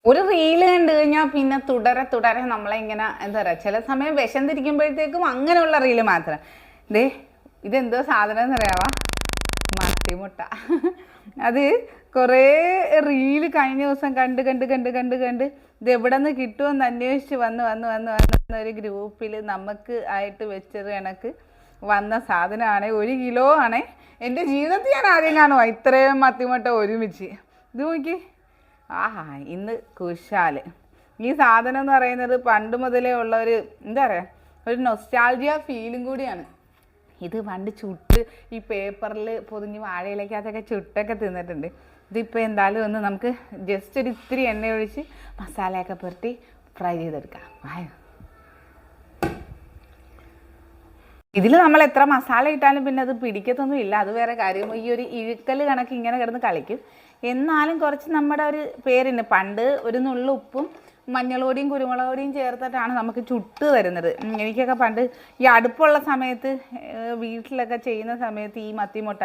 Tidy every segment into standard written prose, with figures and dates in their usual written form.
ഒരു റീല് കണ്ടു കഴിഞ്ഞാൽ പിന്നെ തുടരെ തുടരെ നമ്മളെ ഇങ്ങനെ എന്താ പറയുക, ചില സമയം വിഷം തിരിക്കുമ്പോഴത്തേക്കും അങ്ങനെയുള്ള റീല് മാത്രം. ദേ ഇതെന്തോ സാധനം എന്നറിയാവാ, മത്തിമുട്ട. അത് കുറേ റീല് കഴിഞ്ഞ ദിവസം കണ്ട് കണ്ട് കണ്ട് കണ്ട് കണ്ട് ഇത് എവിടെ നിന്ന് കിട്ടുമെന്ന് അന്വേഷിച്ച് വന്ന് ഒരു ഗ്രൂപ്പിൽ നമുക്ക് ആയിട്ട് വെച്ചത് കണക്ക് വന്ന സാധനമാണ്. 1 കിലോ ആണേ. എൻ്റെ ജീവിതത്തിൽ ഞാൻ ആദ്യം കാണുക ഇത്രയും മത്തിമുട്ട ഒരുമിച്ച്. ഇത് നോക്കി, ആഹാ ഇന്ന് കുശാല്. ഈ സാധനം എന്ന് പറയുന്നത് പണ്ട് മുതലേ ഉള്ള ഒരു എന്താ പറയുക, ഒരു നൊസ്റ്റാൾജിയ ഫീലും കൂടിയാണ്. ഇത് പണ്ട് ചുട്ട് ഈ പേപ്പറിൽ പൊതിഞ്ഞ് വാഴയിലേക്കകത്തൊക്കെ ചുട്ടൊക്കെ തിന്നിട്ടുണ്ട്. ഇതിപ്പോൾ എന്തായാലും ഒന്ന് നമുക്ക് ജസ്റ്റ് ഒരു ഇത്തിരി എണ്ണ ഒഴിച്ച് മസാലയൊക്കെ പുരട്ടി ഫ്രൈ ചെയ്തെടുക്കാം. വായോ, ഇതിൽ നമ്മൾ എത്ര മസാല ഇട്ടാലും പിന്നെ അത് പിടിക്കത്തൊന്നും ഇല്ല, അത് വേറെ കാര്യം. ഈ ഒരു ഇഴുക്കൽ കണക്ക് ഇങ്ങനെ കിടന്ന് കളിക്കും. എന്നാലും കുറച്ച് നമ്മുടെ ഒരു പേരിന് പണ്ട് ഒരു നുള്ളു ഉപ്പും മഞ്ഞൾപ്പൊടിയും കുരുമുളക് പൊടിയും ചേർത്തിട്ടാണ് നമുക്ക് ചുട്ട് തരുന്നത്. എനിക്കൊക്കെ പണ്ട് ഈ അടുപ്പുള്ള സമയത്ത് വീട്ടിലൊക്കെ ചെയ്യുന്ന സമയത്ത് ഈ മത്തിമുട്ട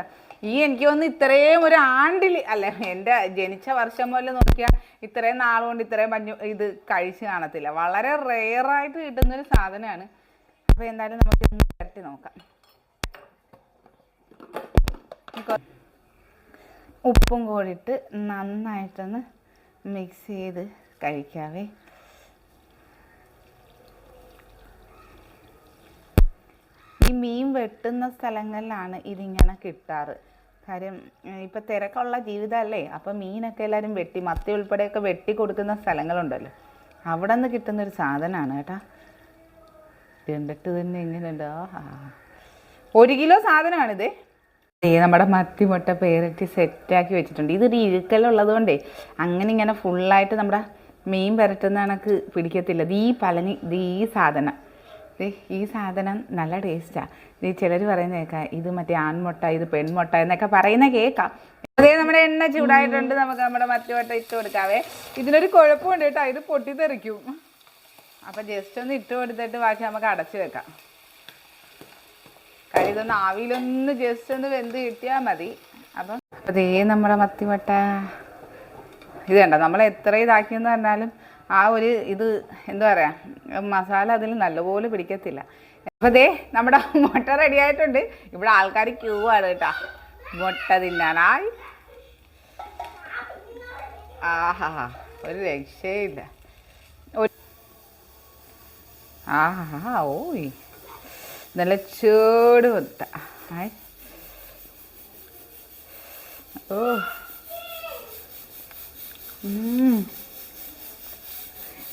എനിക്ക് തോന്നുന്നു ഇത്രയും ഒരു ആണ്ടിൽ അല്ല, എൻ്റെ ജനിച്ച വർഷം മുതൽ നോക്കിയാൽ ഇത്രയും നാളുകൊണ്ട് ഇത്രയും ഇത് കഴിച്ച് കാണത്തില്ല. വളരെ റെയറായിട്ട് കിട്ടുന്നൊരു സാധനമാണ്. അപ്പോൾ എന്തായാലും നമുക്ക് പുരട്ടി നോക്കാം. ഉപ്പും കൂടിയിട്ട് നന്നായിട്ടൊന്ന് മിക്സ് ചെയ്ത് കഴിക്കാവേ. ഈ മീൻ വെട്ടുന്ന സ്ഥലങ്ങളിലാണ് ഇതിങ്ങനെ കിട്ടാറ്. കാര്യം ഇപ്പം തിരക്കുള്ള ജീവിതമല്ലേ, അപ്പം മീനൊക്കെ എല്ലാവരും വെട്ടി, മത്തി ഉൾപ്പെടെയൊക്കെ വെട്ടി കൊടുക്കുന്ന സ്ഥലങ്ങളുണ്ടല്ലോ, അവിടെ നിന്ന് കിട്ടുന്നൊരു സാധനമാണ് കേട്ടോ. കണ്ടിട്ട് തന്നെ എങ്ങനെയുണ്ട്, ആഹാ 1 കിലോ സാധനമാണിത്. നമ്മുടെ മത്തിമുട്ട പേരറ്റി സെറ്റാക്കി വെച്ചിട്ടുണ്ട്. ഇതൊരു ഇഴുക്കലുള്ളത് കൊണ്ടേ അങ്ങനെ ഇങ്ങനെ ഫുള്ളായിട്ട് നമ്മുടെ മീൻ പുരട്ടുന്ന കണക്ക് പിടിക്കത്തില്ല. ഈ സാധനം നല്ല ടേസ്റ്റാണ്. ഇത് ചിലർ പറയുന്ന കേൾക്കാം ഇത് മറ്റേ ആൺമുട്ട, ഇത് പെൺമുട്ട എന്നൊക്കെ പറയുന്ന കേൾക്കാം. അതേ നമ്മുടെ എണ്ണ ചൂടായിട്ടുണ്ട്, നമുക്ക് നമ്മുടെ മത്തിമുട്ട ഇട്ട് കൊടുക്കാവേ. ഇതിനൊരു കുഴപ്പമുണ്ട് കേട്ടോ, ഇത് പൊട്ടിത്തെറിക്കും. അപ്പം ജസ്റ്റ് ഒന്ന് ഇട്ട് കൊടുത്തിട്ട് ബാക്കി നമുക്ക് അടച്ച് വെക്കാം. കാര്യം ഇതൊന്ന് ആവിയിലൊന്ന് ജസ്റ്റ് ഒന്ന് വെന്ത് കിട്ടിയാൽ മതി. അപ്പം അതേ നമ്മുടെ മത്തിമുട്ട ഇത് കണ്ട, നമ്മൾ എത്ര ഇതാക്കിയെന്ന് പറഞ്ഞാലും ആ ഒരു ഇത് എന്താ പറയുക, മസാല അതിൽ നല്ലപോലെ പിടിക്കത്തില്ല. അപ്പോൾ ദേ നമ്മുടെ മുട്ട റെഡി ആയിട്ടുണ്ട്. ഇവിടെ ആൾക്കാർ ക്യൂ ആണ് കേട്ടോ മുട്ട തിന്നാനായി. ആഹാ ഒരു രക്ഷയില്ല. ആഹാ ഓയ് നല്ല ചൂട് മുട്ട. ഓ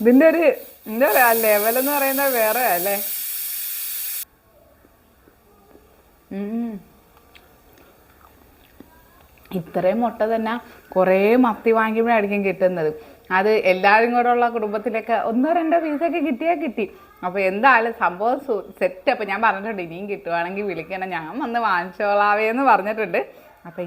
ഇതിൻ്റെ ഒരു എന്താ പറയുക ലെവലെന്ന് പറയുന്നത് വേറെ അല്ലേ. ഇത്രയും മുട്ട തന്നെ കുറേ മത്തി വാങ്ങിയപ്പോഴായിരിക്കും കിട്ടുന്നത്. അത് എല്ലാവരും കൂടെ ഉള്ള കുടുംബത്തിലൊക്കെ 1-2 പീസൊക്കെ കിട്ടിയാൽ കിട്ടി. അപ്പോൾ എന്തായാലും സംഭവം സെറ്റ്. അപ്പോൾ ഞാൻ പറഞ്ഞിട്ടുണ്ട് ഇനിയും കിട്ടുവാണെങ്കിൽ വിളിക്കണം, ഞാൻ വന്ന് വാങ്ങിച്ചോളാവേ എന്ന് പറഞ്ഞിട്ടുണ്ട്. അപ്പോൾ